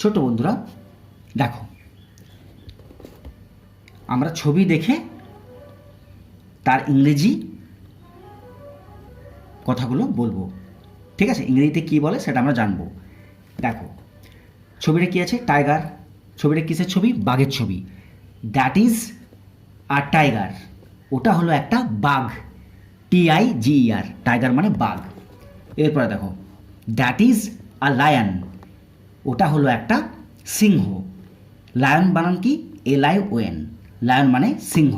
ছোট বন্ধুরা দেখো, আমরা ছবি দেখে তার ইংরেজি কথাগুলো বলবো। ঠিক আছে, ইংরেজিতে কী বলে সেটা আমরা জানবো। দেখো ছবিটা কী আছে, টাইগার। ছবিটা কিসের ছবি? বাঘের ছবি। That is a tiger. ওটা হলো একটা বাঘ, TIGER, টাইগার মানে বাঘ। এরপরে দেখো দ্যাট ইজ আ লায়ন। ওটা হলো একটা সিংহ। লায়ন বানান কি? LION, লায়ন মানে সিংহ।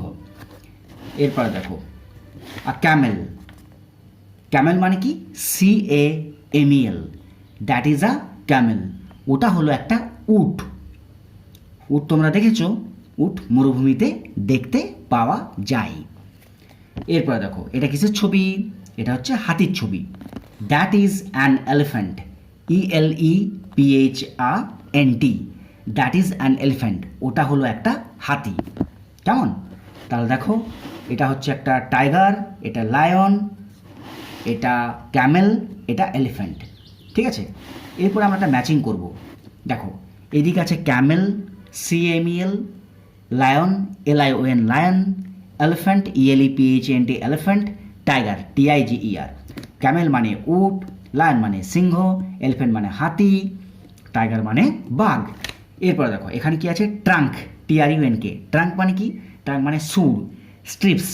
এরপরে দেখো আ ক্যামেল। ক্যামেল মানে কি? CAMEL, that is a Camel. ওটা হলো একটা উট। উট তোমরা দেখেছো? উট মরুভূমিতে দেখতে পাওয়া যায়। এরপরে দেখো এটা কিসের ছবি? এটা হচ্ছে হাতির ছবি। That is an elephant, ELEPHANT, that is an elephant. ওটা হলো একটা হাতি। কেমন? তাহলে দেখো এটা হচ্ছে একটা টাইগার, এটা লায়ন, এটা ক্যামেল, এটা এলিফ্যান্ট। ঠিক আছে, এরপরে আমরা একটা ম্যাচিং করব। দেখো এদিকে আছে Camel, CAMEL, lion, LION, lion, elephant, ELEPHANT, elephant, tiger, TIGER। Camel মানে উট, লায়ন মানে সিংহ, এলিফ্যান্ট মানে হাতি, টাইগার মানে বাঘ। এরপরে দেখো এখানে কি আছে? Trunk, TRUNK। ট্রাঙ্ক মানে কি? ট্রাঙ্ক মানে সুর। Strips,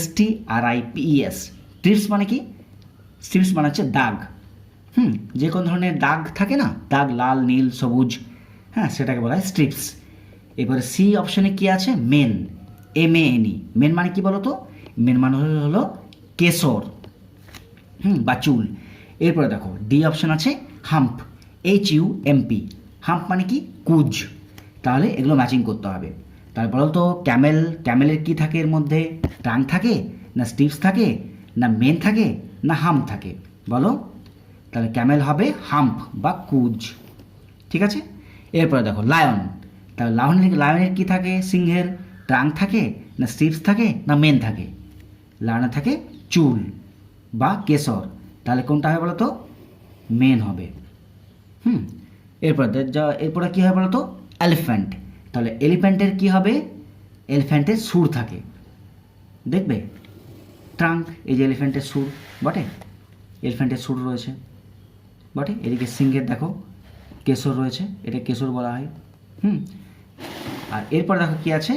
STRIPS। স্ট্রিপস মানে কি? স্ট্রিপস মানে হচ্ছে দাগ। যে কোনো ধরনের দাগ থাকে না, দাগ লাল, নীল, সবুজ, হ্যাঁ সেটাকে বলা হয় স্ট্রিপস। এবারে সি অপশানে কি আছে? Main, MANE। মেন মানে কি বলো তো? মেন মানে হলো কেশর, বা চুল। এরপরে দেখো ডি অপশান আছে হাম্প, HUMP। হাম্প মানে কি? কুজ। তাহলে এগুলো ম্যাচিং করতে হবে। তাহলে বলো তো ক্যামেলের কি থাকে? এর মধ্যে ট্রাঙ্ক থাকে, না স্ট্রিপস থাকে, না মেন থাকে, না হাম্প থাকে? বলো। তাহলে ক্যামেল হবে হাম্প বা কুজ। ঠিক আছে, এরপরে দেখো লায়ন। তাহলে লায়নের কি থাকে? সিংহের ট্রাঙ্ক থাকে, না স্ট্রিপস থাকে, না মেন থাকে? লায়নের থাকে চুল বা কেশর। তাহলে কোনটা হবে বলো তো? মেন হবে। এরপরে কী হবে বলো তো? এলিফ্যান্ট। তাহলে এলিফ্যান্টের কি হবে? এলিফ্যান্টের সুর থাকে, দেখবে ট্রাঙ্ক, এই যে এলিফ্যান্টের সুর বটে, এলিফ্যান্টের সুর রয়েছে বটে। এদিকে সিংহের দেখো কেশর রয়েছে, এটা কেশর বলা হয়। আর এরপর দেখো কি আছে?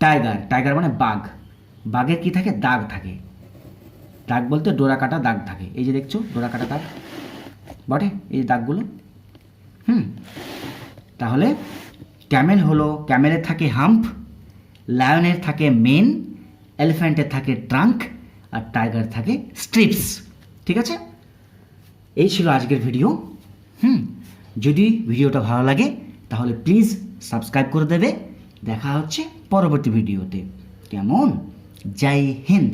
টাইগার। টাইগার মানে বাঘ। বাঘের কি থাকে? দাগ থাকে। দাগ বলতে ডোরা কাটা দাগ থাকে। এই যে দেখছো ডোরা কাটা দাগ বটে, এই দাগগুলো। তাহলে ক্যামেল হলো, ক্যামেলের থাকে হাম্প, লায়নের থাকে মেন, এলিফ্যান্টের থাকে ট্রাঙ্ক, আর টাইগার থাকে স্ট্রিপস। ঠিক আছে, এই ছিল আজকের ভিডিও। যদি ভিডিওটা ভালো লাগে তাহলে প্লিজ সাবস্ক্রাইব করে দেবে। দেখা হচ্ছে পরবর্তী ভিডিওতে। কেমন? জয় হিন্দ।